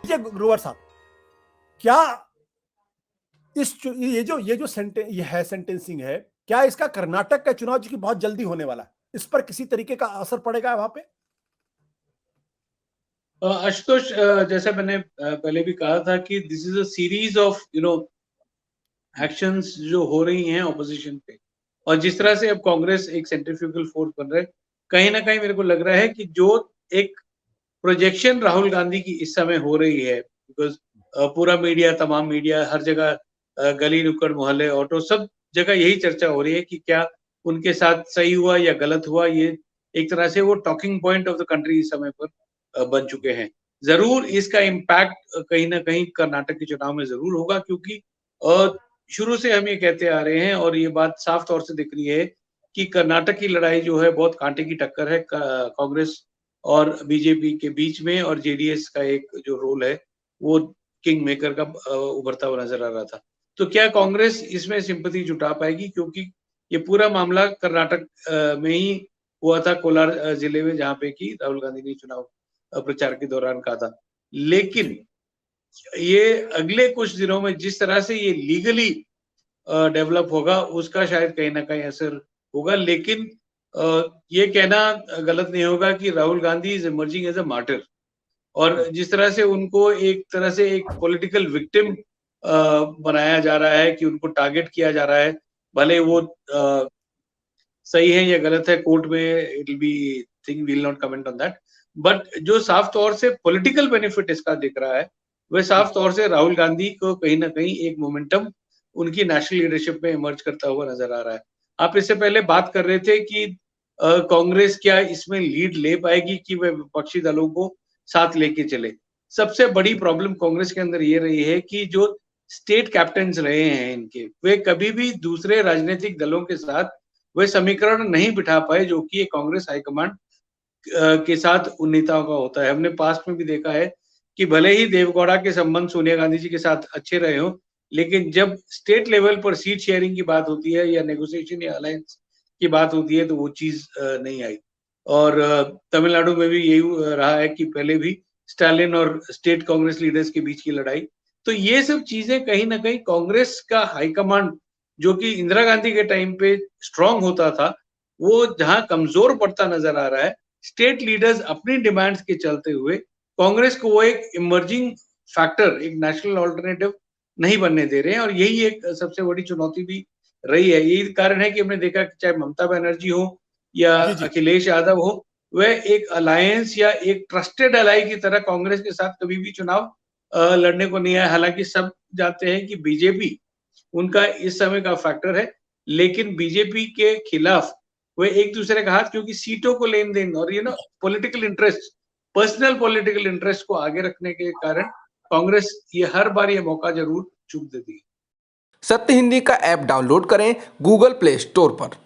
ये ग्रोवर साहब, क्या ये है सेंटेंसिंग है, क्या इसका कर्नाटक का चुनाव जो कि बहुत जल्दी होने वाला है, इस पर किसी तरीके का असर पड़ेगा वहां पे? आशुतोष, जैसा मैंने पहले भी कहा था कि this is a series of actions जो हो रही हैं ऑपोजिशन पे, और जिस तरह से अब कांग्रेस एक सेंट्रीफ्यूगल फोर्स बन रहा है, कहीं ना कहीं मेरे को लग रहा है कि जो एक प्रोजेक्शन राहुल गांधी की इस समय हो रही है, बिकॉज पूरा मीडिया, तमाम मीडिया, हर जगह, गली नुक्कड़ मोहल्ले ऑटो, सब जगह यही चर्चा हो रही है कि क्या उनके साथ सही हुआ या गलत हुआ। ये एक तरह से वो talking point of the country इस समय पर बन चुके हैं। जरूर इसका इम्पैक्ट कहीं ना कहीं कर्नाटक के चुनाव में जरूर होगा, क्योंकि शुरू से हम ये कहते आ रहे हैं और ये बात साफ तौर से दिख रही है कि कर्नाटक की लड़ाई जो है बहुत कांटे की टक्कर है कांग्रेस और बीजेपी के बीच में, और जेडीएस का एक जो रोल है वो किंग मेकर का उभरता हुआ नजर आ रहा था। तो क्या कांग्रेस इसमें सिंपैथी जुटा पाएगी, क्योंकि ये पूरा मामला कर्नाटक में ही हुआ था, कोलार जिले में, जहां पे कि राहुल गांधी ने चुनाव प्रचार के दौरान कहा था। लेकिन ये अगले कुछ दिनों में जिस तरह से ये लीगली डेवलप होगा, उसका शायद कहीं ना कहीं असर होगा। लेकिन ये कहना गलत नहीं होगा कि Rahul Gandhi is emerging as a martyr, और जिस तरह से उनको एक तरह से एक पॉलिटिकल विक्टिम बनाया जा रहा है, कि उनको टारगेट किया जा रहा है, भले वो सही है या गलत है, कोर्ट में it will be thing, will not comment on that, but जो साफ तौर से पॉलिटिकल बेनिफिट इसका दिख रहा है, वह साफ तौर से राहुल गांधी को कहीं ना कहीं एक मोमेंटम उनकी नेशनल लीडरशिप में इमर्ज करता हुआ नजर आ रहा है। आप इससे पहले बात कर रहे थे कि कांग्रेस क्या इसमें लीड ले पाएगी कि वह विपक्षी दलों को साथ लेके चले। सबसे बड़ी प्रॉब्लम कांग्रेस के अंदर ये रही है कि जो स्टेट कैप्टन्स रहे हैं इनके, वे कभी भी दूसरे राजनीतिक दलों के साथ वे समीकरण नहीं बिठा पाए जो कि कांग्रेस हाईकमांड के साथ उन नेताओं का होता है। हमने पास्ट में भी देखा है कि भले ही देवगौड़ा के संबंध सोनिया गांधी जी के साथ अच्छे रहे हो, लेकिन जब स्टेट लेवल पर सीट शेयरिंग की बात होती है या नेगोशिएशन या अलायंस की बात होती है, तो वो चीज नहीं आई। और तमिलनाडु में भी यही रहा है कि पहले भी स्टालिन और स्टेट कांग्रेस लीडर्स के बीच की लड़ाई। तो ये सब चीजें कहीं ना कहीं कांग्रेस का हाईकमांड, जो कि इंदिरा गांधी के टाइम पे स्ट्रांग होता था, वो जहां कमजोर पड़ता नजर आ रहा है। स्टेट लीडर्स अपनी डिमांड्स के चलते हुए कांग्रेस को वो एक इमर्जिंग फैक्टर, एक नेशनल ऑल्टरनेटिव नहीं बनने दे रहे हैं, और यही एक सबसे बड़ी चुनौती भी रही है। यही कारण है कि हमने देखा कि चाहे ममता बनर्जी हो या अखिलेश यादव हो, वह एक अलायंस या एक ट्रस्टेड अलाई की तरह कांग्रेस के साथ कभी भी चुनाव लड़ने को नहीं आया। हालांकि सब जानते हैं कि बीजेपी उनका इस समय का फैक्टर है, लेकिन बीजेपी के खिलाफ वे एक दूसरे का हाथ, क्योंकि सीटों को लेन देन और political interest, personal political interest को आगे रखने के कारण कांग्रेस ये हर बार ये मौका जरूर चूक देती है। सत्य हिंदी का ऐप डाउनलोड करें गूगल प्ले स्टोर पर।